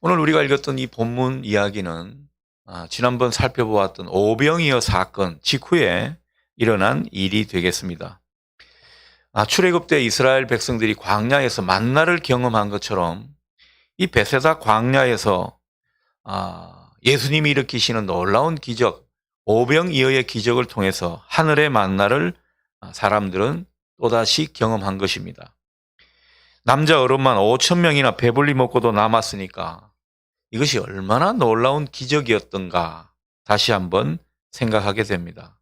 오늘 우리가 읽었던 이 본문 이야기는 지난번 살펴보았던 오병이어 사건 직후에 일어난 일이 되겠습니다. 출애굽 때 이스라엘 백성들이 광야에서 만나를 경험한 것처럼 이 베세다 광야에서 예수님이 일으키시는 놀라운 기적, 오병이어의 기적을 통해서 하늘의 만나를 사람들은 또다시 경험한 것입니다. 남자 어른만 5천 명이나 배불리 먹고도 남았으니까 이것이 얼마나 놀라운 기적이었던가 다시 한번 생각하게 됩니다.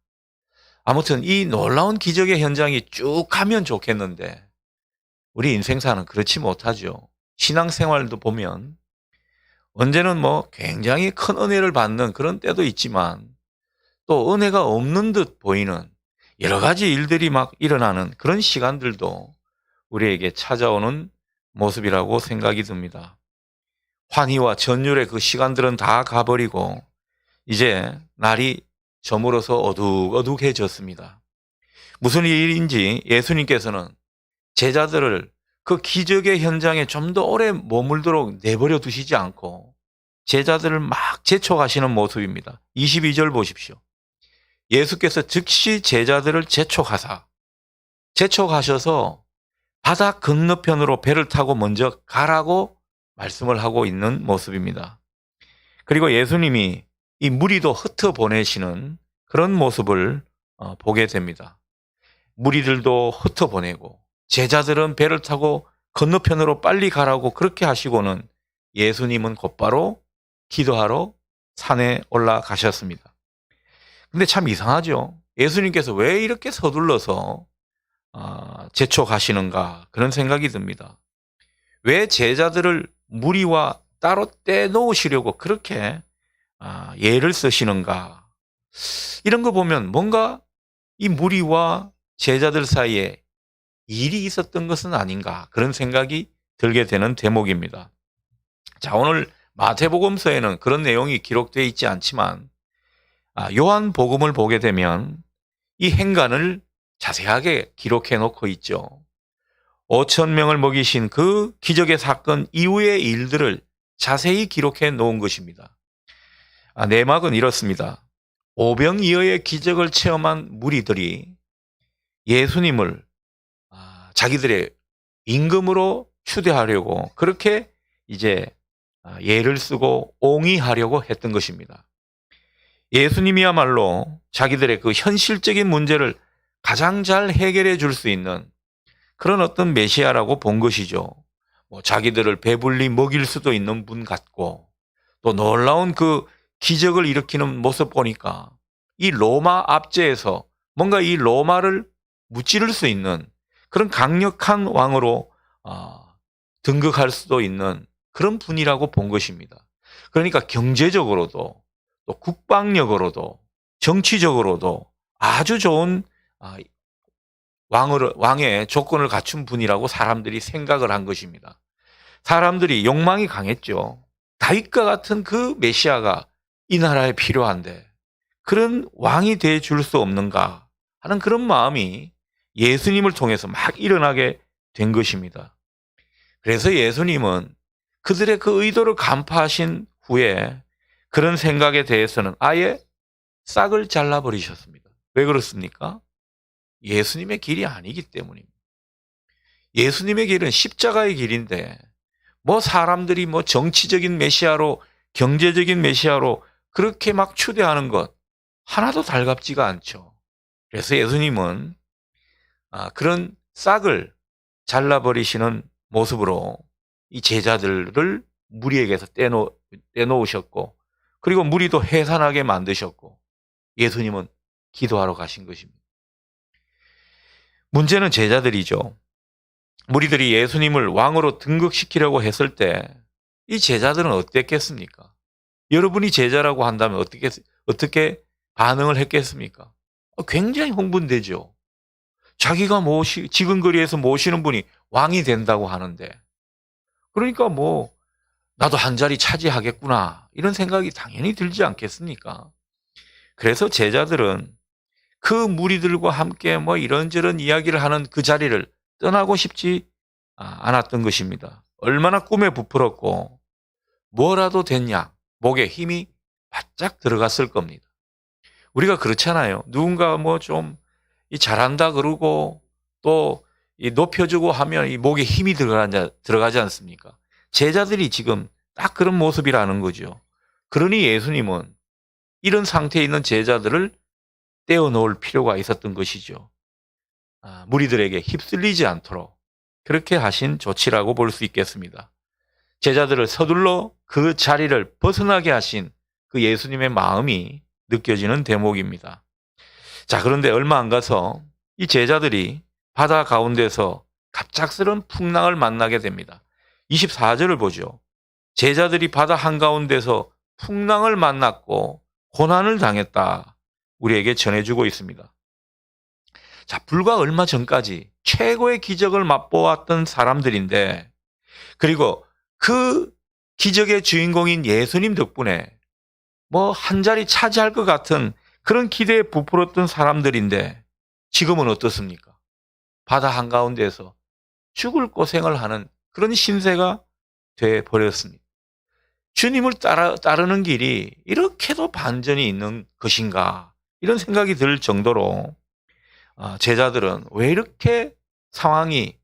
아무튼 이 놀라운 기적의 현장이 쭉 가면 좋겠는데 우리 인생사는 그렇지 못하죠. 신앙생활도 보면 언제는 굉장히 큰 은혜를 받는 그런 때도 있지만 또 은혜가 없는 듯 보이는 여러 가지 일들이 막 일어나는 그런 시간들도 우리에게 찾아오는 모습이라고 생각이 듭니다. 환희와 전율의 그 시간들은 다 가버리고 이제 날이 저물어서 어둑어둑해졌습니다. 무슨 일인지 예수님께서는 제자들을 그 기적의 현장에 좀 더 오래 머물도록 내버려 두시지 않고 제자들을 막 재촉하시는 모습입니다. 22절 보십시오. 예수께서 즉시 제자들을 재촉하셔서 바다 건너편으로 배를 타고 먼저 가라고 말씀을 하고 있는 모습입니다. 그리고 예수님이 이 무리도 흩어보내시는 그런 모습을 보게 됩니다. 무리들도 흩어보내고 제자들은 배를 타고 건너편으로 빨리 가라고 그렇게 하시고는 예수님은 곧바로 기도하러 산에 올라가셨습니다. 근데 참 이상하죠. 예수님께서 왜 이렇게 서둘러서 재촉하시는가 그런 생각이 듭니다. 왜 제자들을 무리와 따로 떼놓으시려고 그렇게 예를 쓰시는가. 이런 거 보면 뭔가 이 무리와 제자들 사이에 일이 있었던 것은 아닌가 그런 생각이 들게 되는 대목입니다. 자, 오늘 마태복음서에는 그런 내용이 기록되어 있지 않지만 요한복음을 보게 되면 이 행간을 자세하게 기록해 놓고 있죠. 5천 명을 먹이신 그 기적의 사건 이후의 일들을 자세히 기록해 놓은 것입니다. 내막은 이렇습니다. 오병이어의 기적을 체험한 무리들이 예수님을 자기들의 임금으로 추대하려고 그렇게 이제 예를 쓰고 옹이하려고 했던 것입니다. 예수님이야말로 자기들의 그 현실적인 문제를 가장 잘 해결해 줄 수 있는 그런 어떤 메시아라고 본 것이죠. 자기들을 배불리 먹일 수도 있는 분 같고 또 놀라운 그 기적을 일으키는 모습 보니까 이 로마 압제에서 뭔가 이 로마를 무찌를 수 있는 그런 강력한 왕으로 등극할 수도 있는 그런 분이라고 본 것입니다. 그러니까 경제적으로도 또 국방력으로도 정치적으로도 아주 좋은 왕의 조건을 갖춘 분이라고 사람들이 생각을 한 것입니다. 사람들이 욕망이 강했죠. 다윗과 같은 그 메시아가 이 나라에 필요한데 그런 왕이 돼 줄 수 없는가 하는 그런 마음이 예수님을 통해서 막 일어나게 된 것입니다. 그래서 예수님은 그들의 그 의도를 간파하신 후에 그런 생각에 대해서는 아예 싹을 잘라버리셨습니다. 왜 그렇습니까? 예수님의 길이 아니기 때문입니다. 예수님의 길은 십자가의 길인데 사람들이 정치적인 메시아로 경제적인 메시아로 그렇게 막 추대하는 것 하나도 달갑지가 않죠. 그래서 예수님은 그런 싹을 잘라버리시는 모습으로 이 제자들을 무리에게서 떼놓으셨고 그리고 무리도 해산하게 만드셨고 예수님은 기도하러 가신 것입니다. 문제는 제자들이죠. 무리들이 예수님을 왕으로 등극시키려고 했을 때 이 제자들은 어땠겠습니까? 여러분이 제자라고 한다면 어떻게 반응을 했겠습니까? 굉장히 흥분되죠. 자기가 지근거리에서 모시는 분이 왕이 된다고 하는데 그러니까 나도 한 자리 차지하겠구나 이런 생각이 당연히 들지 않겠습니까? 그래서 제자들은 그 무리들과 함께 이런저런 이야기를 하는 그 자리를 떠나고 싶지 않았던 것입니다. 얼마나 꿈에 부풀었고 뭐라도 됐냐? 목에 힘이 바짝 들어갔을 겁니다. 우리가 그렇잖아요. 누군가 뭐 좀 잘한다 그러고 또 높여주고 하면 이 목에 힘이 들어가지 않습니까? 제자들이 지금 딱 그런 모습이라는 거죠. 그러니 예수님은 이런 상태에 있는 제자들을 떼어놓을 필요가 있었던 것이죠. 무리들에게 휩쓸리지 않도록 그렇게 하신 조치라고 볼 수 있겠습니다. 제자들을 서둘러 그 자리를 벗어나게 하신 그 예수님의 마음이 느껴지는 대목입니다. 자, 그런데 얼마 안 가서 이 제자들이 바다 가운데서 갑작스런 풍랑을 만나게 됩니다. 24절을 보죠. 제자들이 바다 한가운데서 풍랑을 만났고 고난을 당했다. 우리에게 전해주고 있습니다. 자, 불과 얼마 전까지 최고의 기적을 맛보았던 사람들인데, 그리고 그 기적의 주인공인 예수님 덕분에 뭐 한 자리 차지할 것 같은 그런 기대에 부풀었던 사람들인데 지금은 어떻습니까? 바다 한가운데에서 죽을 고생을 하는 그런 신세가 돼 버렸습니다. 주님을 따르는 길이 이렇게도 반전이 있는 것인가, 이런 생각이 들 정도로 제자들은 왜 이렇게 상황이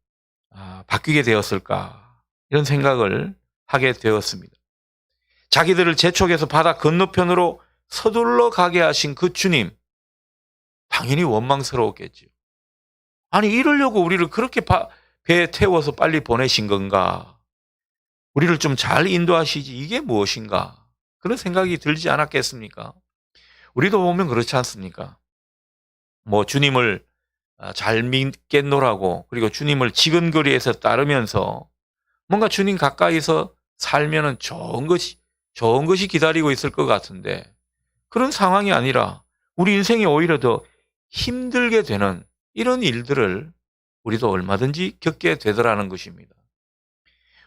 바뀌게 되었을까, 이런 생각을 하게 되었습니다. 자기들을 재촉해서 바다 건너편으로 서둘러 가게 하신 그 주님, 당연히 원망스러웠겠죠. 아니, 이러려고 우리를 그렇게 배에 태워서 빨리 보내신 건가? 우리를 좀 잘 인도하시지, 이게 무엇인가? 그런 생각이 들지 않았겠습니까? 우리도 보면 그렇지 않습니까? 뭐 주님을 잘 믿겠노라고, 그리고 주님을 지근거리에서 따르면서 뭔가 주님 가까이서 살면은 좋은 것이 기다리고 있을 것 같은데, 그런 상황이 아니라 우리 인생이 오히려 더 힘들게 되는 이런 일들을 우리도 얼마든지 겪게 되더라는 것입니다.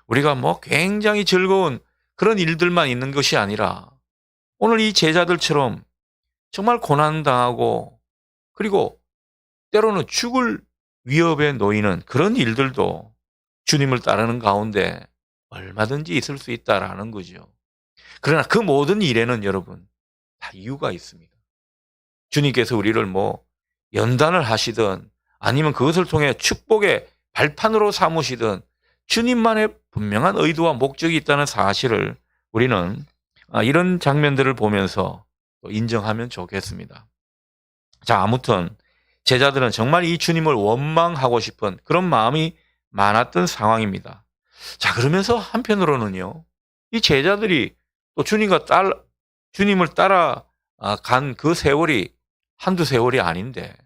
우리가 뭐 굉장히 즐거운 그런 일들만 있는 것이 아니라 오늘 이 제자들처럼 정말 고난당하고, 그리고 때로는 죽을 위협에 놓이는 그런 일들도 주님을 따르는 가운데 얼마든지 있을 수 있다라는 거죠. 그러나 그 모든 일에는 여러분 다 이유가 있습니다. 주님께서 우리를 뭐 연단을 하시든 아니면 그것을 통해 축복의 발판으로 삼으시든 주님만의 분명한 의도와 목적이 있다는 사실을 우리는 이런 장면들을 보면서 인정하면 좋겠습니다. 자, 아무튼 제자들은 정말 이 주님을 원망하고 싶은 그런 마음이 많았던 상황입니다. 자, 그러면서 한편으로는요, 이 제자들이 또 주님을 따라 간 그 세월이 한두 세월이 아닌데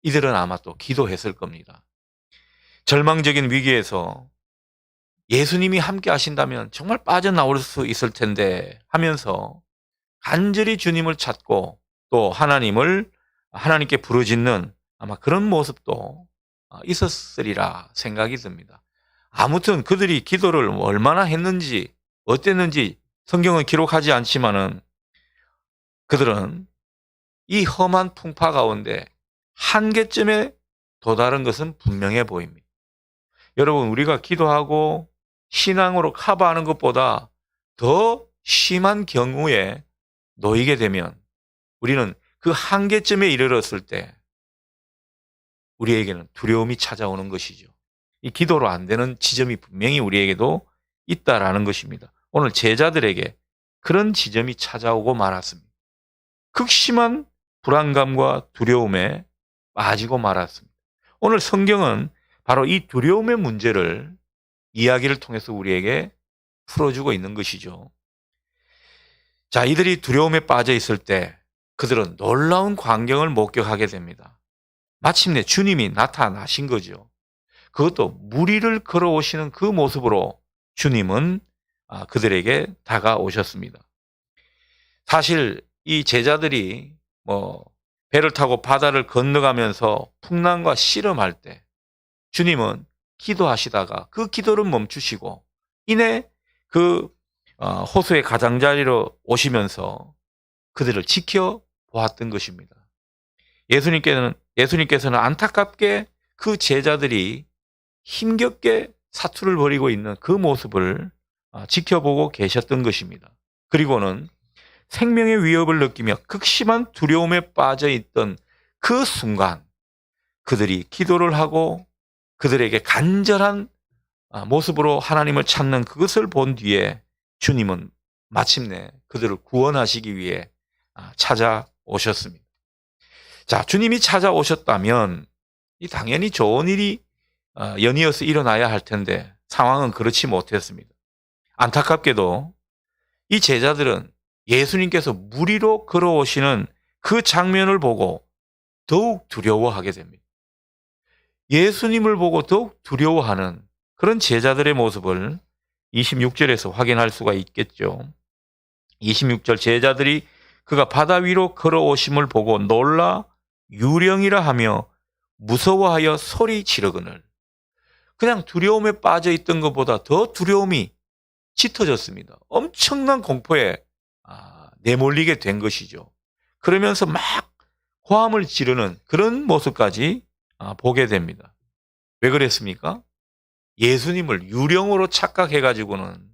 이들은 아마 또 기도했을 겁니다. 절망적인 위기에서 예수님이 함께 하신다면 정말 빠져나올 수 있을 텐데 하면서 간절히 주님을 찾고 또 하나님께 부르짖는 아마 그런 모습도 있었으리라 생각이 듭니다. 아무튼 그들이 기도를 얼마나 했는지 어땠는지 성경은 기록하지 않지만은 그들은 이 험한 풍파 가운데 한계점에 도달한 것은 분명해 보입니다. 여러분, 우리가 기도하고 신앙으로 커버하는 것보다 더 심한 경우에 놓이게 되면 우리는 그 한계점에 이르렀을 때 우리에게는 두려움이 찾아오는 것이죠. 이 기도로 안 되는 지점이 분명히 우리에게도 있다라는 것입니다. 오늘 제자들에게 그런 지점이 찾아오고 말았습니다. 극심한 불안감과 두려움에 빠지고 말았습니다. 오늘 성경은 바로 이 두려움의 문제를 이야기를 통해서 우리에게 풀어주고 있는 것이죠. 자, 이들이 두려움에 빠져 있을 때 그들은 놀라운 광경을 목격하게 됩니다. 마침내 주님이 나타나신 거죠. 그것도 무리를 걸어오시는 그 모습으로 주님은 그들에게 다가오셨습니다. 사실 이 제자들이 뭐 배를 타고 바다를 건너가면서 풍랑과 씨름할 때 주님은 기도하시다가 그 기도를 멈추시고 이내 그 호수의 가장자리로 오시면서 그들을 지켜보았던 것입니다. 예수님께서는 안타깝게 그 제자들이 힘겹게 사투를 벌이고 있는 그 모습을 지켜보고 계셨던 것입니다. 그리고는 생명의 위협을 느끼며 극심한 두려움에 빠져 있던 그 순간 그들이 기도를 하고 그들에게 간절한 모습으로 하나님을 찾는 그것을 본 뒤에 주님은 마침내 그들을 구원하시기 위해 찾아오셨습니다. 자, 주님이 찾아오셨다면 당연히 좋은 일이 연이어서 일어나야 할 텐데 상황은 그렇지 못했습니다. 안타깝게도 이 제자들은 예수님께서 물 위로 걸어오시는 그 장면을 보고 더욱 두려워하게 됩니다. 예수님을 보고 더욱 두려워하는 그런 제자들의 모습을 26절에서 확인할 수가 있겠죠. 26절 제자들이 그가 바다 위로 걸어오심을 보고 놀라 유령이라 하며 무서워하여 소리 지르거늘. 그냥 두려움에 빠져 있던 것보다 더 두려움이 짙어졌습니다. 엄청난 공포에 내몰리게 된 것이죠. 그러면서 막 고함을 지르는 그런 모습까지 보게 됩니다. 왜 그랬습니까? 예수님을 유령으로 착각해가지고는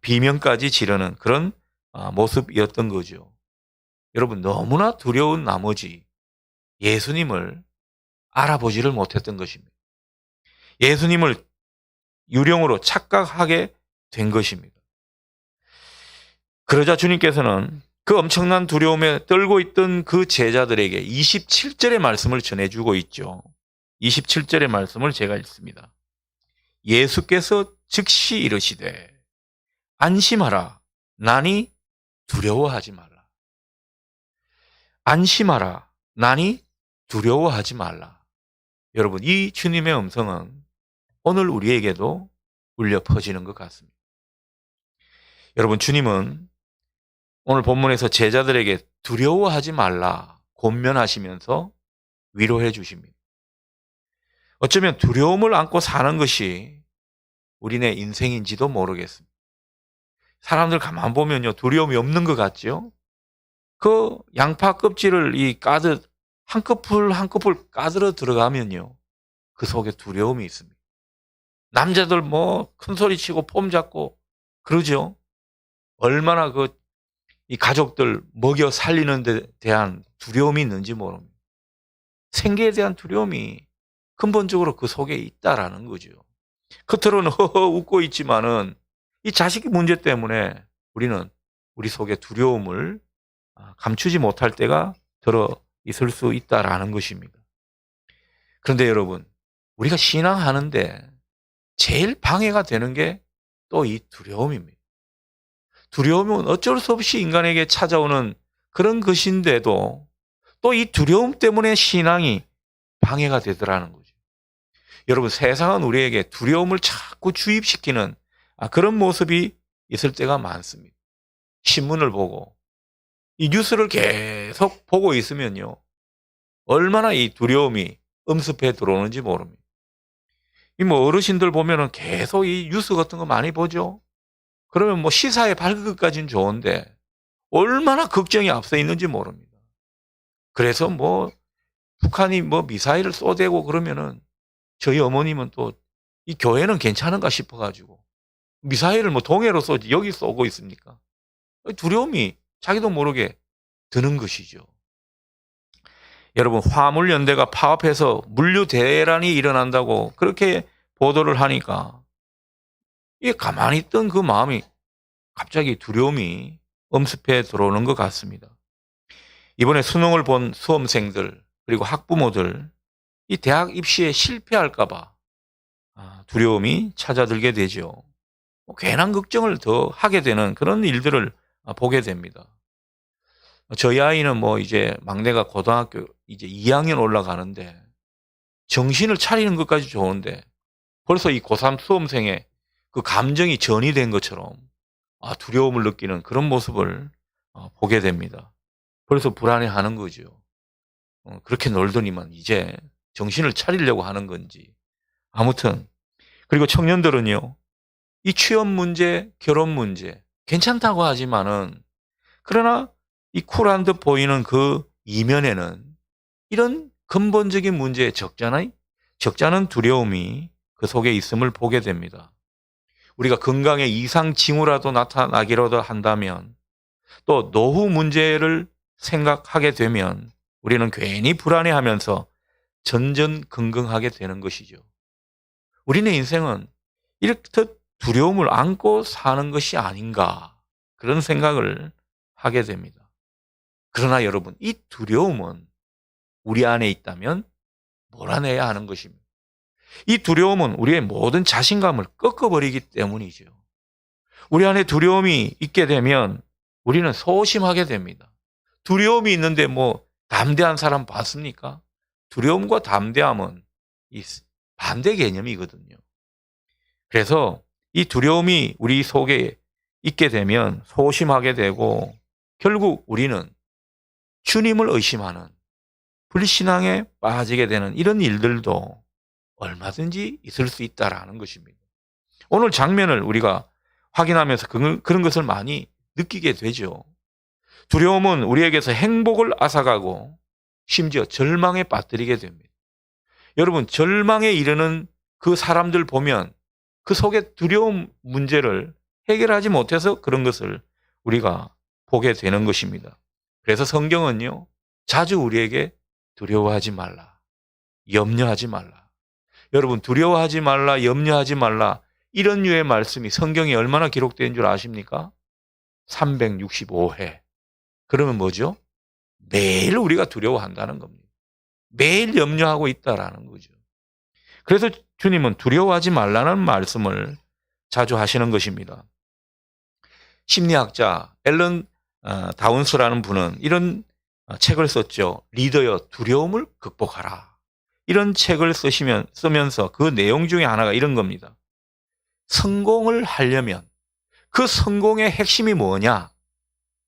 비명까지 지르는 그런 모습이었던 거죠. 여러분, 너무나 두려운 나머지 예수님을 알아보지를 못했던 것입니다. 예수님을 유령으로 착각하게 된 것입니다. 그러자 주님께서는 그 엄청난 두려움에 떨고 있던 그 제자들에게 27절의 말씀을 전해주고 있죠. 27절의 말씀을 제가 읽습니다. 예수께서 즉시 이르시되 안심하라 나니 두려워하지 말라. 안심하라 나니 두려워하지 말라. 여러분, 이 주님의 음성은 오늘 우리에게도 울려 퍼지는 것 같습니다. 여러분, 주님은 오늘 본문에서 제자들에게 두려워하지 말라 권면하시면서 위로해 주십니다. 어쩌면 두려움을 안고 사는 것이 우리네 인생인지도 모르겠습니다. 사람들 가만 보면요, 두려움이 없는 것 같죠? 그 양파 껍질을 까듯 한 커플 한 커플 까들어 들어가면요, 그 속에 두려움이 있습니다. 남자들 큰 소리 치고 폼 잡고 그러죠? 얼마나 이 가족들 먹여 살리는 데 대한 두려움이 있는지 모릅니다. 생계에 대한 두려움이 근본적으로 그 속에 있다라는 거죠. 겉으로는 허허 웃고 있지만은 이 자식의 문제 때문에 우리는 우리 속에 두려움을 감추지 못할 때가 들어 있을 수 있다라는 것입니다. 그런데 여러분, 우리가 신앙하는데 제일 방해가 되는 게 또 이 두려움입니다. 두려움은 어쩔 수 없이 인간에게 찾아오는 그런 것인데도 또 이 두려움 때문에 신앙이 방해가 되더라는 거죠. 여러분, 세상은 우리에게 두려움을 자꾸 주입시키는 그런 모습이 있을 때가 많습니다. 신문을 보고 이 뉴스를 계속 보고 있으면요, 얼마나 이 두려움이 엄습해 들어오는지 모릅니다. 어르신들 보면은 계속 이 뉴스 같은 거 많이 보죠. 그러면 시사에 발극까지는 좋은데 얼마나 걱정이 앞서 있는지 모릅니다. 그래서 북한이 미사일을 쏘대고 그러면은 저희 어머님은 또 이 교회는 괜찮은가 싶어가지고 미사일을 동해로 쏘지 여기 쏘고 있습니까? 두려움이 자기도 모르게 드는 것이죠. 여러분, 화물연대가 파업해서 물류 대란이 일어난다고 그렇게 보도를 하니까 이게 가만히 있던 그 마음이 갑자기 두려움이 엄습해 들어오는 것 같습니다. 이번에 수능을 본 수험생들 그리고 학부모들, 이 대학 입시에 실패할까 봐 두려움이 찾아들게 되죠. 괜한 걱정을 더 하게 되는 그런 일들을 보게 됩니다. 저희 아이는 이제 막내가 고등학교 이제 2학년 올라가는데 정신을 차리는 것까지 좋은데 벌써 이 고3 수험생의 그 감정이 전이된 것처럼 두려움을 느끼는 그런 모습을 보게 됩니다. 그래서 불안해하는 거죠. 그렇게 놀더니만 이제 정신을 차리려고 하는 건지. 아무튼 그리고 청년들은요, 이 취업 문제, 결혼 문제 괜찮다고 하지만은 그러나 이 쿨한 듯 보이는 그 이면에는 이런 근본적인 문제에 적잖은 두려움이 그 속에 있음을 보게 됩니다. 우리가 건강에 이상 징후라도 나타나기라도 한다면, 또 노후 문제를 생각하게 되면 우리는 괜히 불안해하면서 전전긍긍하게 되는 것이죠. 우리네 인생은 이렇듯 두려움을 안고 사는 것이 아닌가, 그런 생각을 하게 됩니다. 그러나 여러분, 이 두려움은 우리 안에 있다면 몰아내야 하는 것입니다. 이 두려움은 우리의 모든 자신감을 꺾어버리기 때문이죠. 우리 안에 두려움이 있게 되면 우리는 소심하게 됩니다. 두려움이 있는데 담대한 사람 봤습니까? 두려움과 담대함은 이 반대 개념이거든요. 그래서 이 두려움이 우리 속에 있게 되면 소심하게 되고, 결국 우리는 주님을 의심하는 불신앙에 빠지게 되는 이런 일들도 얼마든지 있을 수 있다라는 것입니다. 오늘 장면을 우리가 확인하면서 그런 것을 많이 느끼게 되죠. 두려움은 우리에게서 행복을 앗아가고 심지어 절망에 빠뜨리게 됩니다. 여러분, 절망에 이르는 그 사람들 보면 그 속에 두려움 문제를 해결하지 못해서 그런 것을 우리가 보게 되는 것입니다. 그래서 성경은요, 자주 우리에게 두려워하지 말라, 염려하지 말라. 여러분, 두려워하지 말라, 염려하지 말라, 이런 류의 말씀이 성경에 얼마나 기록된 줄 아십니까? 365회. 그러면 뭐죠? 매일 우리가 두려워한다는 겁니다. 매일 염려하고 있다라는 거죠. 그래서 주님은 두려워하지 말라는 말씀을 자주 하시는 것입니다. 심리학자 앨런 다운스라는 분은 이런 책을 썼죠. 리더여, 두려움을 극복하라. 이런 책을 쓰면서 그 내용 중에 하나가 이런 겁니다. 성공을 하려면 그 성공의 핵심이 뭐냐?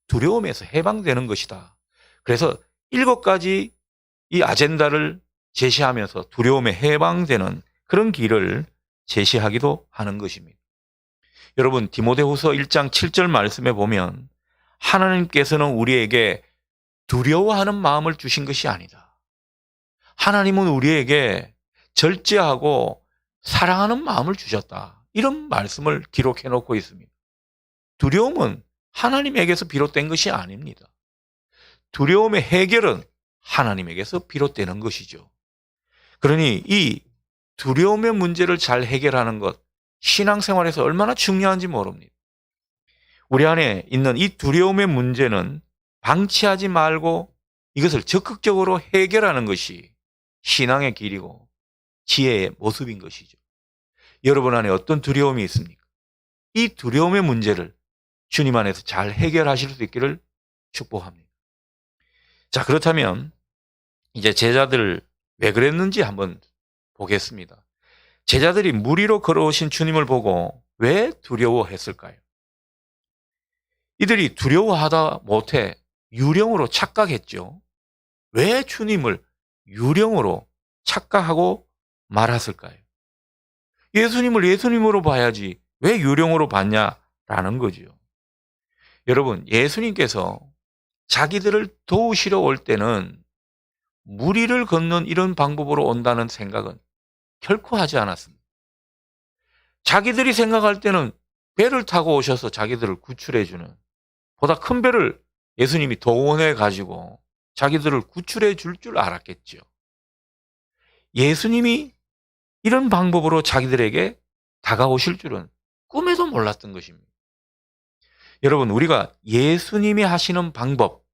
두려움에서 해방되는 것이다. 그래서 7가지 이 아젠다를 제시하면서 두려움에 해방되는 그런 길을 제시하기도 하는 것입니다. 여러분, 디모데후서 1장 7절 말씀에 보면 하나님께서는 우리에게 두려워하는 마음을 주신 것이 아니다. 하나님은 우리에게 절제하고 사랑하는 마음을 주셨다. 이런 말씀을 기록해 놓고 있습니다. 두려움은 하나님에게서 비롯된 것이 아닙니다. 두려움의 해결은 하나님에게서 비롯되는 것이죠. 그러니 이 두려움의 문제를 잘 해결하는 것, 신앙생활에서 얼마나 중요한지 모릅니다. 우리 안에 있는 이 두려움의 문제는 방치하지 말고 이것을 적극적으로 해결하는 것이 신앙의 길이고 지혜의 모습인 것이죠. 여러분 안에 어떤 두려움이 있습니까? 이 두려움의 문제를 주님 안에서 잘 해결하실 수 있기를 축복합니다. 자, 그렇다면 이제 제자들 왜 그랬는지 한번 보겠습니다. 제자들이 물 위로 걸어오신 주님을 보고 왜 두려워했을까요? 이들이 두려워하다 못해 유령으로 착각했죠. 왜 주님을 유령으로 착각하고 말았을까요? 예수님을 예수님으로 봐야지 왜 유령으로 봤냐라는 거죠. 여러분, 예수님께서 자기들을 도우시러 올 때는 물 위를 걷는 이런 방법으로 온다는 생각은 결코 하지 않았습니다. 자기들이 생각할 때는 배를 타고 오셔서 자기들을 구출해주는, 보다 큰 배를 예수님이 동원해 가지고 자기들을 구출해 줄 알았겠죠. 예수님이 이런 방법으로 자기들에게 다가오실 줄은 꿈에도 몰랐던 것입니다. 여러분, 우리가 예수님이 하시는 방법,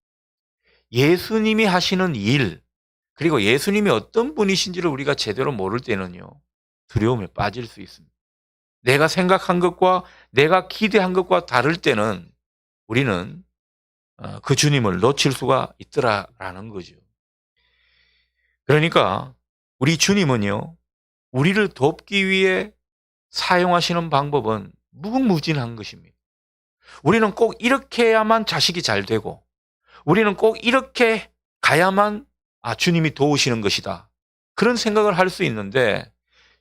예수님이 하시는 일, 그리고 예수님이 어떤 분이신지를 우리가 제대로 모를 때는요, 두려움에 빠질 수 있습니다. 내가 생각한 것과 내가 기대한 것과 다를 때는 우리는 그 주님을 놓칠 수가 있더라라는 거죠. 그러니까 우리 주님은요, 우리를 돕기 위해 사용하시는 방법은 무궁무진한 것입니다. 우리는 꼭 이렇게 해야만 자식이 잘 되고, 우리는 꼭 이렇게 가야만 주님이 도우시는 것이다, 그런 생각을 할 수 있는데,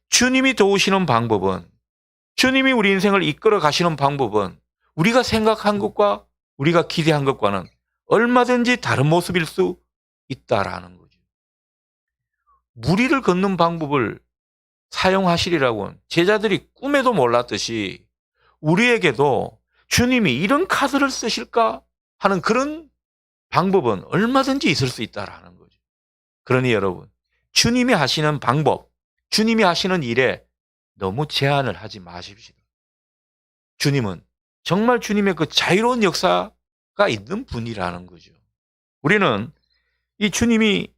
주님이 도우시는 방법은, 주님이 우리 인생을 이끌어 가시는 방법은 우리가 생각한 것과 우리가 기대한 것과는 얼마든지 다른 모습일 수 있다라는 거죠. 물 위를 걷는 방법을 사용하시리라고는 제자들이 꿈에도 몰랐듯이 우리에게도 주님이 이런 카드를 쓰실까 하는 그런 방법은 얼마든지 있을 수 있다라는 거죠. 그러니 여러분, 주님이 하시는 방법, 주님이 하시는 일에 너무 제한을 하지 마십시오. 주님은 정말 주님의 그 자유로운 역사가 있는 분이라는 거죠. 우리는 이 주님이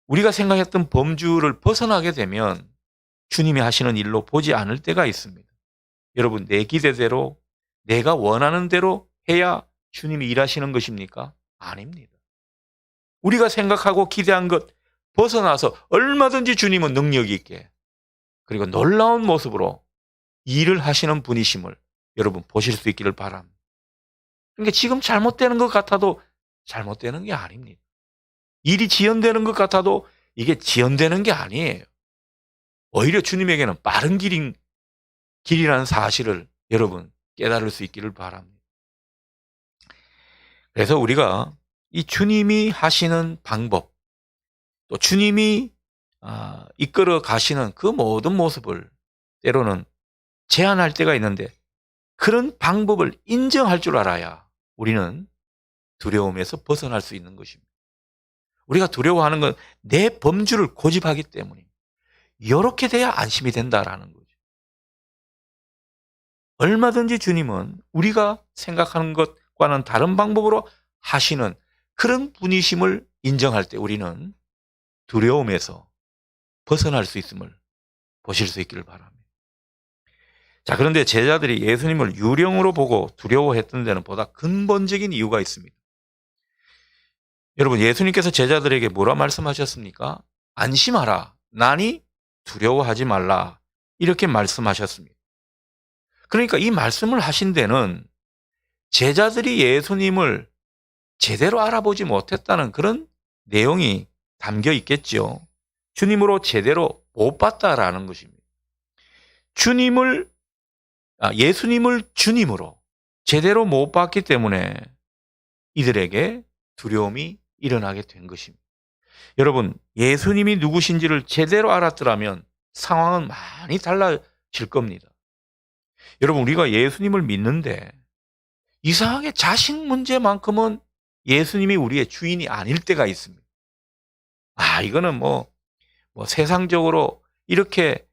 우리가 생각했던 범주를 벗어나게 되면 주님이 하시는 일로 보지 않을 때가 있습니다. 여러분, 내 기대대로 내가 원하는 대로 해야 주님이 일하시는 것입니까? 아닙니다. 우리가 생각하고 기대한 것 벗어나서 얼마든지 주님은 능력이 있게 그리고 놀라운 모습으로 일을 하시는 분이심을 여러분 보실 수 있기를 바랍니다. 그러니까 지금 잘못되는 것 같아도 잘못되는 게 아닙니다. 일이 지연되는 것 같아도 이게 지연되는 게 아니에요. 오히려 주님에게는 빠른 길이라는 사실을 여러분 깨달을 수 있기를 바랍니다. 그래서 우리가 이 주님이 하시는 방법, 또 주님이 이끌어 가시는 그 모든 모습을 때로는 제한할 때가 있는데 그런 방법을 인정할 줄 알아야 우리는 두려움에서 벗어날 수 있는 것입니다. 우리가 두려워하는 건 내 범주를 고집하기 때문입니다. 이렇게 돼야 안심이 된다라는 거죠. 얼마든지 주님은 우리가 생각하는 것과는 다른 방법으로 하시는 그런 분이심을 인정할 때 우리는 두려움에서 벗어날 수 있음을 보실 수 있기를 바랍니다. 자, 그런데 제자들이 예수님을 유령으로 보고 두려워했던 데는 보다 근본적인 이유가 있습니다. 여러분, 예수님께서 제자들에게 뭐라 말씀하셨습니까? 안심하라. 나니 두려워하지 말라. 이렇게 말씀하셨습니다. 그러니까 이 말씀을 하신 데는 제자들이 예수님을 제대로 알아보지 못했다는 그런 내용이 담겨 있겠죠. 주님으로 제대로 못 봤다라는 것입니다. 예수님을 주님으로 제대로 못 봤기 때문에 이들에게 두려움이 일어나게 된 것입니다. 여러분, 예수님이 누구신지를 제대로 알았더라면 상황은 많이 달라질 겁니다. 여러분, 우리가 예수님을 믿는데 이상하게 자식 문제만큼은 예수님이 우리의 주인이 아닐 때가 있습니다. 이거는 세상적으로 이렇게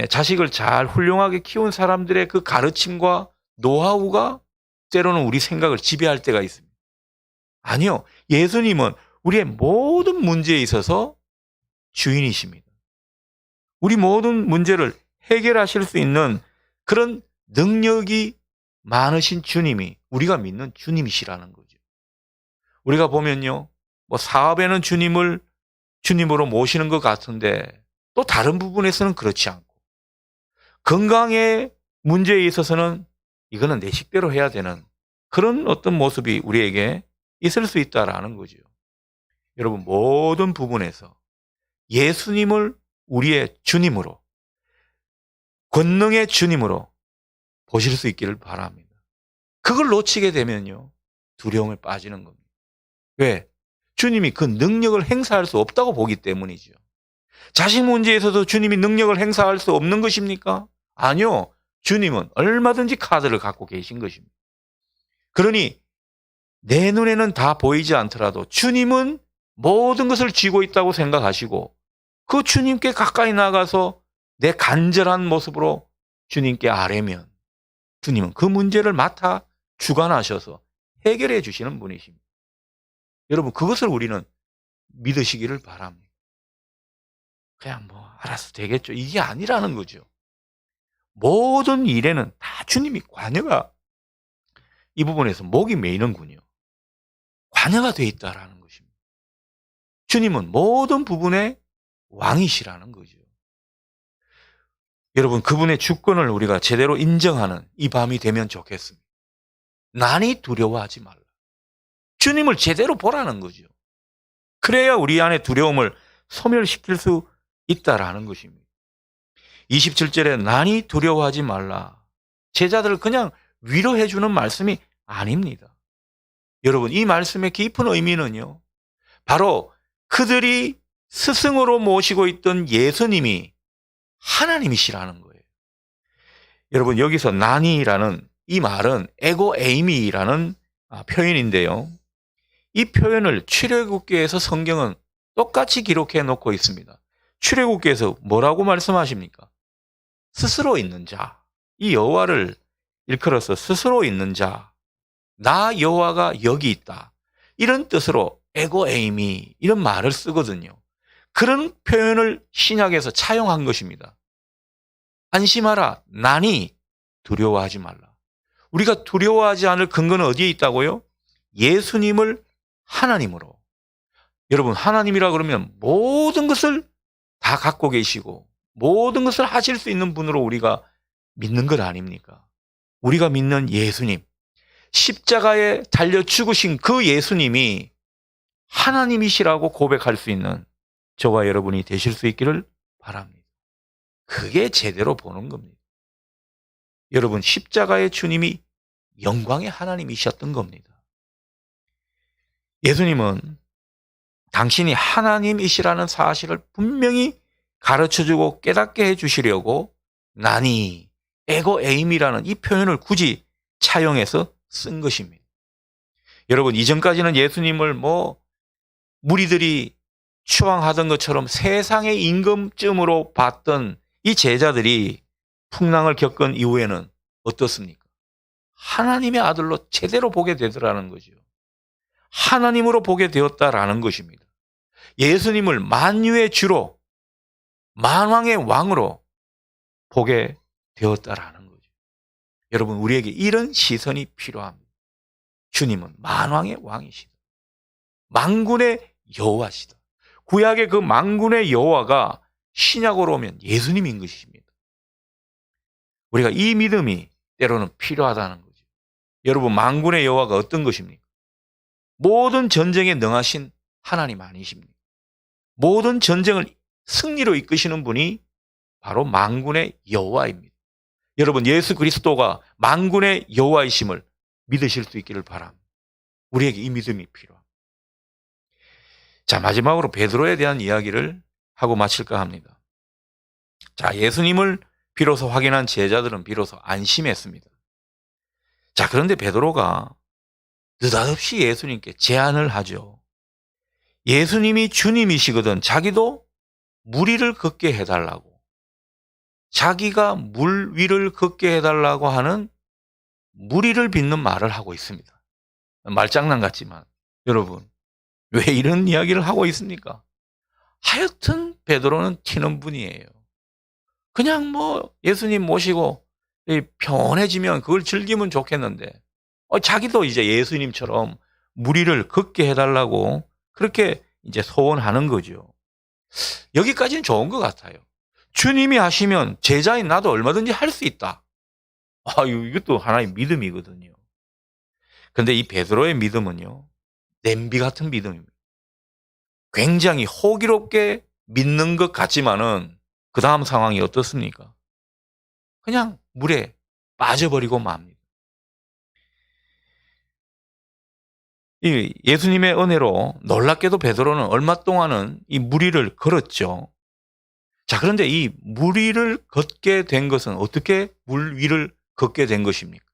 자식을 잘 훌륭하게 키운 사람들의 그 가르침과 노하우가 때로는 우리 생각을 지배할 때가 있습니다. 아니요. 예수님은 우리의 모든 문제에 있어서 주인이십니다. 우리 모든 문제를 해결하실 수 있는 그런 능력이 많으신 주님이 우리가 믿는 주님이시라는 거죠. 우리가 보면요. 사업에는 주님으로 모시는 것 같은데 또 다른 부분에서는 그렇지 않고 건강의 문제에 있어서는 이거는 내 식대로 해야 되는 그런 어떤 모습이 우리에게 있을 수 있다라는 거죠. 여러분, 모든 부분에서 예수님을 우리의 주님으로, 권능의 주님으로 보실 수 있기를 바랍니다. 그걸 놓치게 되면요, 두려움에 빠지는 겁니다. 왜? 주님이 그 능력을 행사할 수 없다고 보기 때문이죠. 자식 문제에서도 주님이 능력을 행사할 수 없는 것입니까? 아니요. 주님은 얼마든지 카드를 갖고 계신 것입니다. 그러니 내 눈에는 다 보이지 않더라도 주님은 모든 것을 쥐고 있다고 생각하시고 그 주님께 가까이 나가서 내 간절한 모습으로 주님께 아뢰면 주님은 그 문제를 맡아 주관하셔서 해결해 주시는 분이십니다. 여러분, 그것을 우리는 믿으시기를 바랍니다. 그냥 알아서 되겠죠. 이게 아니라는 거죠. 모든 일에는 다 주님이 관여가 이 부분에서 목이 메이는군요. 관여가 돼 있다라는 것입니다. 주님은 모든 부분의 왕이시라는 거죠. 여러분, 그분의 주권을 우리가 제대로 인정하는 이 밤이 되면 좋겠습니다. 난이 두려워하지 말라. 주님을 제대로 보라는 거죠. 그래야 우리 안에 두려움을 소멸시킬 수 있다라는 것입니다. 27절에 난이 두려워하지 말라. 제자들을 그냥 위로해 주는 말씀이 아닙니다. 여러분, 이 말씀의 깊은 의미는요, 바로 그들이 스승으로 모시고 있던 예수님이 하나님이시라는 거예요. 여러분, 여기서 난이라는 이 말은 에고 에이미라는 표현인데요. 이 표현을 출애굽기에서 성경은 똑같이 기록해 놓고 있습니다. 출애굽기에서 뭐라고 말씀하십니까? 스스로 있는 자, 이 여호와를 일컬어서 스스로 있는 자, 나 여호와가 여기 있다, 이런 뜻으로 에고 에이미 이런 말을 쓰거든요. 그런 표현을 신약에서 차용한 것입니다. 안심하라, 나니 두려워하지 말라. 우리가 두려워하지 않을 근거는 어디에 있다고요? 예수님을 하나님으로. 여러분, 하나님이라 그러면 모든 것을 다 갖고 계시고 모든 것을 하실 수 있는 분으로 우리가 믿는 것 아닙니까? 우리가 믿는 예수님, 십자가에 달려 죽으신 그 예수님이 하나님이시라고 고백할 수 있는 저와 여러분이 되실 수 있기를 바랍니다. 그게 제대로 보는 겁니다. 여러분, 십자가의 주님이 영광의 하나님이셨던 겁니다. 예수님은 당신이 하나님이시라는 사실을 분명히 가르쳐주고 깨닫게 해주시려고 나니, 에고 에임이라는 이 표현을 굳이 차용해서 쓴 것입니다. 여러분, 이전까지는 예수님을 무리들이 추앙하던 것처럼 세상의 임금쯤으로 봤던 이 제자들이 풍랑을 겪은 이후에는 어떻습니까? 하나님의 아들로 제대로 보게 되더라는 거죠. 하나님으로 보게 되었다라는 것입니다. 예수님을 만유의 주로, 만왕의 왕으로 보게 되었다라는 거죠. 여러분, 우리에게 이런 시선이 필요합니다. 주님은 만왕의 왕이시다. 만군의 여호와시다. 구약의 그 만군의 여호와가 신약으로 오면 예수님인 것입니다. 우리가 이 믿음이 때로는 필요하다는 거죠. 여러분, 만군의 여호와가 어떤 것입니까? 모든 전쟁에 능하신 하나님 아니십니까? 모든 전쟁을 승리로 이끄시는 분이 바로 만군의 여호와입니다. 여러분, 예수 그리스도가 만군의 여호와이심을 믿으실 수 있기를 바랍니다. 우리에게 이 믿음이 필요합니다. 자, 마지막으로 베드로에 대한 이야기를 하고 마칠까 합니다. 자, 예수님을 비로소 확인한 제자들은 비로소 안심했습니다. 자, 그런데 베드로가 느닷없이 예수님께 제안을 하죠. 예수님이 주님이시거든 자기도 물 위를 걷게 해달라고, 자기가 물 위를 걷게 해달라고 하는 물 위를 빚는 말을 하고 있습니다. 말장난 같지만 여러분, 왜 이런 이야기를 하고 있습니까? 하여튼 베드로는 튀는 분이에요. 그냥 예수님 모시고 편해지면 그걸 즐기면 좋겠는데 자기도 이제 예수님처럼 물 위를 걷게 해달라고 그렇게 이제 소원하는 거죠. 여기까지는 좋은 것 같아요. 주님이 하시면 제자인 나도 얼마든지 할 수 있다. 이것도 하나의 믿음이거든요. 그런데 이 베드로의 믿음은요, 냄비 같은 믿음입니다. 굉장히 호기롭게 믿는 것 같지만은 그 다음 상황이 어떻습니까? 그냥 물에 빠져버리고 맙니다. 이 예수님의 은혜로 놀랍게도 베드로는 얼마 동안은 이 물 위를 걸었죠. 자, 그런데 이 물 위를 걷게 된 것은 어떻게 물 위를 걷게 된 것입니까?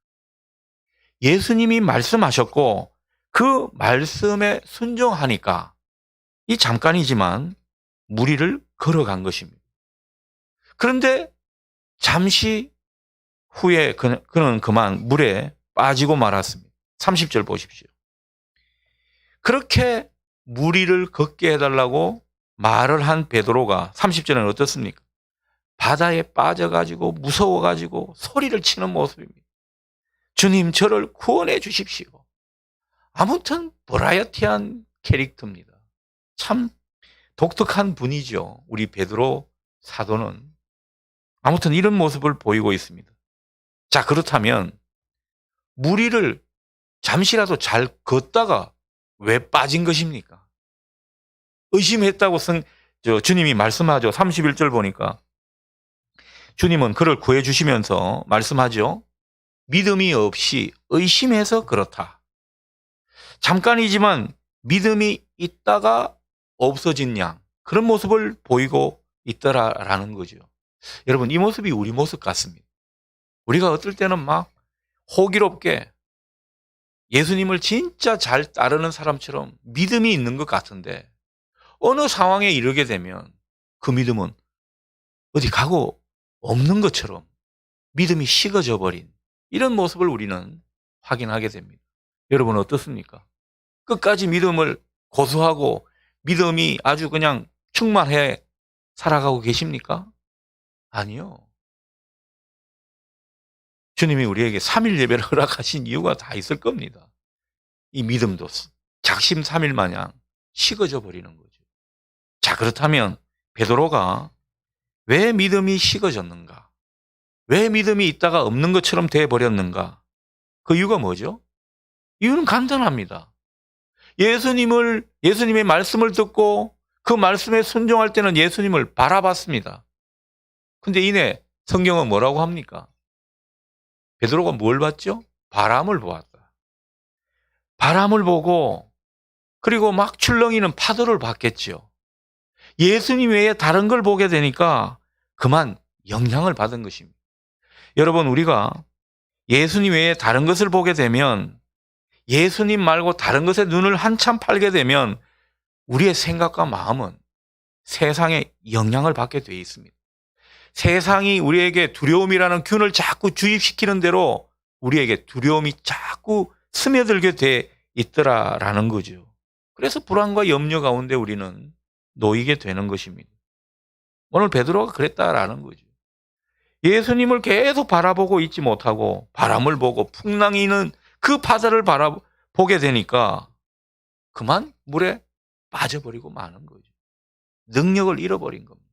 예수님이 말씀하셨고 그 말씀에 순종하니까 이 잠깐이지만 물 위를 걸어간 것입니다. 그런데 잠시 후에 그는 그만 물에 빠지고 말았습니다. 30절 보십시오. 그렇게 물 위를 걷게 해달라고 말을 한 베드로가 30절에는 어떻습니까? 바다에 빠져가지고 무서워가지고 소리를 치는 모습입니다. 주님, 저를 구원해 주십시오. 아무튼 버라이어티한 캐릭터입니다. 참 독특한 분이죠. 우리 베드로 사도는. 아무튼 이런 모습을 보이고 있습니다. 자, 그렇다면 물 위를 잠시라도 잘 걷다가 왜 빠진 것입니까? 의심했다고 주님이 말씀하죠. 31절 보니까 주님은 그를 구해 주시면서 말씀하죠. 믿음이 없이 의심해서 그렇다. 잠깐이지만 믿음이 있다가 없어진 양, 그런 모습을 보이고 있더라라는 거죠. 여러분, 이 모습이 우리 모습 같습니다. 우리가 어떨 때는 막 호기롭게 예수님을 진짜 잘 따르는 사람처럼 믿음이 있는 것 같은데 어느 상황에 이르게 되면 그 믿음은 어디 가고 없는 것처럼 믿음이 식어져 버린 이런 모습을 우리는 확인하게 됩니다. 여러분 어떻습니까? 끝까지 믿음을 고수하고 믿음이 아주 그냥 충만해 살아가고 계십니까? 아니요. 주님이 우리에게 3일 예배를 허락하신 이유가 다 있을 겁니다. 이 믿음도 작심 3일 마냥 식어져 버리는 거죠. 자, 그렇다면 베드로가 왜 믿음이 식어졌는가? 왜 믿음이 있다가 없는 것처럼 돼 버렸는가? 그 이유가 뭐죠? 이유는 간단합니다. 예수님의 말씀을 듣고 그 말씀에 순종할 때는 예수님을 바라봤습니다. 근데 이내 성경은 뭐라고 합니까? 베드로가 뭘 봤죠? 바람을 보았다. 바람을 보고 그리고 막 출렁이는 파도를 봤겠죠. 예수님 외에 다른 걸 보게 되니까 그만 영향을 받은 것입니다. 여러분, 우리가 예수님 외에 다른 것을 보게 되면 예수님 말고 다른 것에 눈을 한참 팔게 되면 우리의 생각과 마음은 세상에 영향을 받게 되어 있습니다. 세상이 우리에게 두려움이라는 균을 자꾸 주입시키는 대로 우리에게 두려움이 자꾸 스며들게 돼 있더라라는 거죠. 그래서 불안과 염려 가운데 우리는 놓이게 되는 것입니다. 오늘 베드로가 그랬다라는 거죠. 예수님을 계속 바라보고 있지 못하고 바람을 보고 풍랑이는 그 바다를 바라보게 되니까 그만 물에 빠져버리고 마는 거죠. 능력을 잃어버린 겁니다.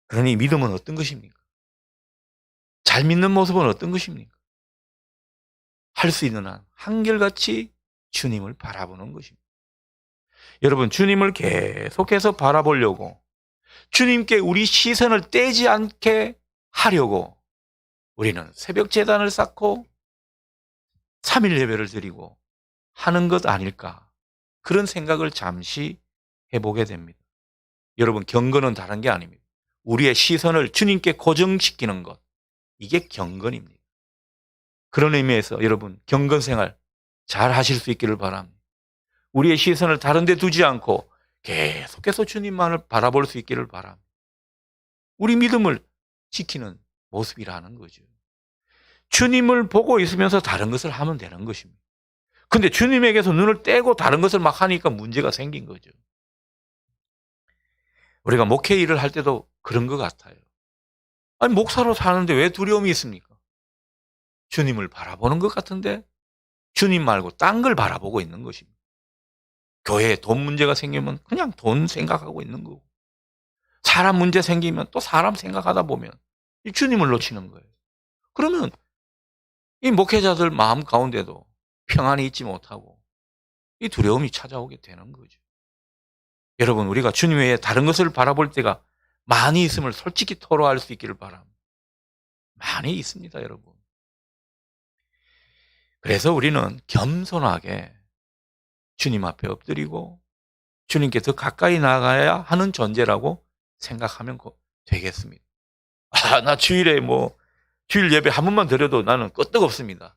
그러니 믿음은 어떤 것입니까? 잘 믿는 모습은 어떤 것입니까? 할 수 있는 한 한결같이 주님을 바라보는 것입니다. 여러분, 주님을 계속해서 바라보려고 주님께 우리 시선을 떼지 않게 하려고 우리는 새벽 제단을 쌓고 3일 예배를 드리고 하는 것 아닐까, 그런 생각을 잠시 해보게 됩니다. 여러분, 경건은 다른 게 아닙니다. 우리의 시선을 주님께 고정시키는 것, 이게 경건입니다. 그런 의미에서 여러분, 경건 생활 잘 하실 수 있기를 바랍니다. 우리의 시선을 다른 데 두지 않고 계속해서 주님만을 바라볼 수 있기를 바랍니다. 우리 믿음을 지키는 모습이라는 거죠. 주님을 보고 있으면서 다른 것을 하면 되는 것입니다. 근데 주님에게서 눈을 떼고 다른 것을 막 하니까 문제가 생긴 거죠. 우리가 목회 일을 할 때도 그런 것 같아요. 아니, 목사로 사는데 왜 두려움이 있습니까? 주님을 바라보는 것 같은데 주님 말고 딴 걸 바라보고 있는 것입니다. 교회에 돈 문제가 생기면 그냥 돈 생각하고 있는 거고, 사람 문제 생기면 또 사람 생각하다 보면 이 주님을 놓치는 거예요. 그러면 이 목회자들 마음 가운데도 평안이 있지 못하고 이 두려움이 찾아오게 되는 거죠. 여러분, 우리가 주님 외에 다른 것을 바라볼 때가 많이 있음을 솔직히 토로할 수 있기를 바랍니다. 많이 있습니다, 여러분. 그래서 우리는 겸손하게 주님 앞에 엎드리고 주님께 더 가까이 나가야 하는 존재라고 생각하면 되겠습니다. 나 주일에 주일 예배 한 번만 드려도 나는 끄떡없습니다.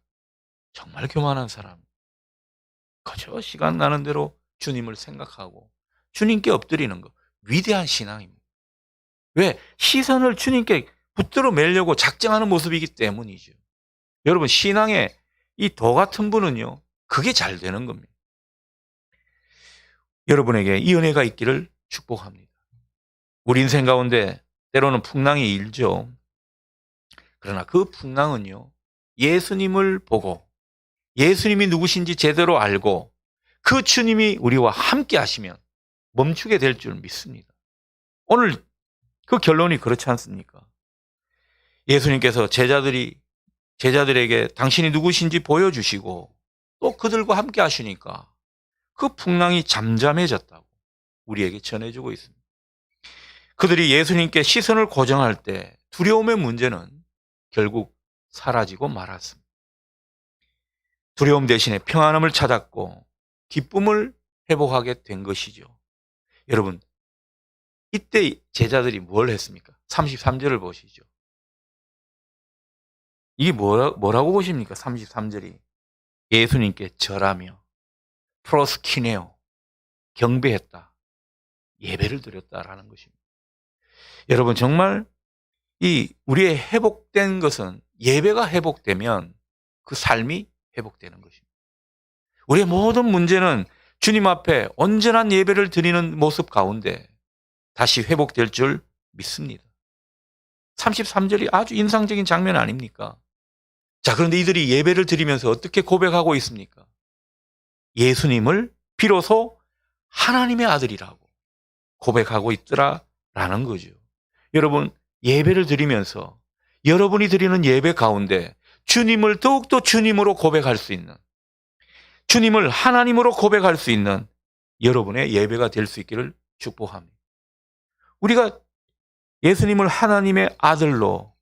정말 교만한 사람. 그저 시간 나는 대로 주님을 생각하고 주님께 엎드리는 것, 위대한 신앙입니다. 왜? 시선을 주님께 붙들어 매려고 작정하는 모습이기 때문이죠. 여러분, 신앙의 이 도 같은 분은요, 그게 잘 되는 겁니다. 여러분에게 이 은혜가 있기를 축복합니다. 우리 인생 가운데 때로는 풍랑이 일죠. 그러나 그 풍랑은요, 예수님을 보고 예수님이 누구신지 제대로 알고 그 주님이 우리와 함께 하시면 멈추게 될 줄 믿습니다. 오늘 그 결론이 그렇지 않습니까? 예수님께서 제자들에게 당신이 누구신지 보여주시고 또 그들과 함께 하시니까 그 풍랑이 잠잠해졌다고 우리에게 전해주고 있습니다. 그들이 예수님께 시선을 고정할 때 두려움의 문제는 결국 사라지고 말았습니다. 두려움 대신에 평안함을 찾았고 기쁨을 회복하게 된 것이죠. 여러분, 이때 제자들이 뭘 했습니까? 33절을 보시죠. 이게 뭐라고 보십니까? 33절이 예수님께 절하며 프로스키네오 경배했다. 예배를 드렸다라는 것입니다. 여러분 정말 이 우리의 회복된 것은 예배가 회복되면 그 삶이 회복되는 것입니다. 우리의 모든 문제는 주님 앞에 온전한 예배를 드리는 모습 가운데 다시 회복될 줄 믿습니다. 33절이 아주 인상적인 장면 아닙니까? 자, 그런데 이들이 예배를 드리면서 어떻게 고백하고 있습니까? 예수님을 비로소 하나님의 아들이라고 고백하고 있더라라는 거죠. 여러분, 예배를 드리면서 여러분이 드리는 예배 가운데 주님을 더욱더 주님으로 고백할 수 있는, 주님을 하나님으로 고백할 수 있는 여러분의 예배가 될 수 있기를 축복합니다. 우리가 예수님을 하나님의 아들로,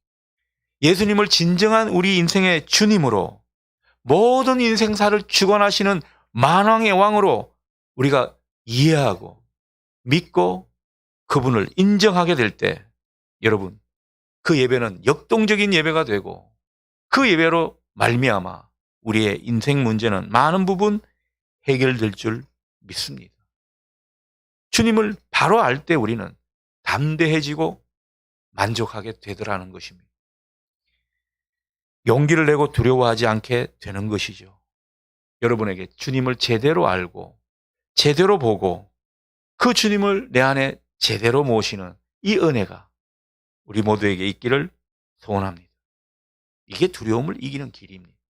예수님을 진정한 우리 인생의 주님으로, 모든 인생사를 주관하시는 만왕의 왕으로 우리가 이해하고 믿고 그분을 인정하게 될 때 여러분 그 예배는 역동적인 예배가 되고 그 예배로 말미암아 우리의 인생 문제는 많은 부분 해결될 줄 믿습니다. 주님을 바로 알 때 우리는 담대해지고 만족하게 되더라는 것입니다. 용기를 내고 두려워하지 않게 되는 것이죠. 여러분에게 주님을 제대로 알고 제대로 보고 그 주님을 내 안에 제대로 모시는 이 은혜가 우리 모두에게 있기를 소원합니다. 이게 두려움을 이기는 길입니다.